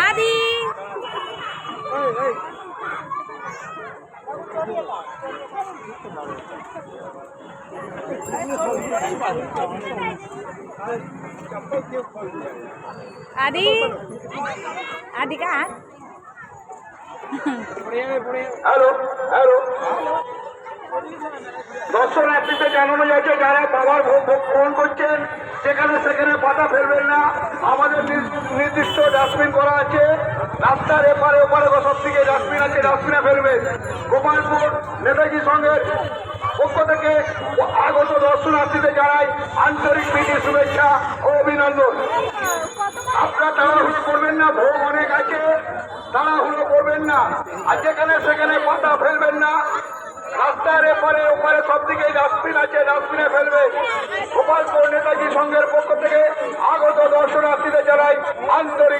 আদি आदि आदि कहाँ হ্যালো হ্যালো দর্শনার্থীদের জানানো যাচ্ছে যারা বাবার ফোন করছেন সেখানে সেখানে পাতা ফেলবেন না। আমাদের নির্দিষ্ট ডাস্টবিন করা আছে, রাস্তার এপারে ওপারে সব দিকে ডাস্টবিন আছে, ডাস্টবিনে ফেলবেন। গোপালপুর নেতাজি সংঘের পক্ষ থেকে আগত দর্শনার্থীদের জানাই আন্তরিক প্রীতি শুভেচ্ছা ও অভিনন্দন। আপনারা তাড়াহুড়ো করবেন না, ভোগ অনেক আছে, তাড়াহুড়ো করবেন না, আর যেখানে সেখানে পাতা ফেলবেন না। রাস্তার এপারে ওপারে সব দিকে ডাস্টবিন আছে, ডাস্টবিনে ফেলবে। গোপালপুর নেতাজি সংঘের পক্ষ থেকে আগত দর্শনার্থীদের জানাই আন্তরিক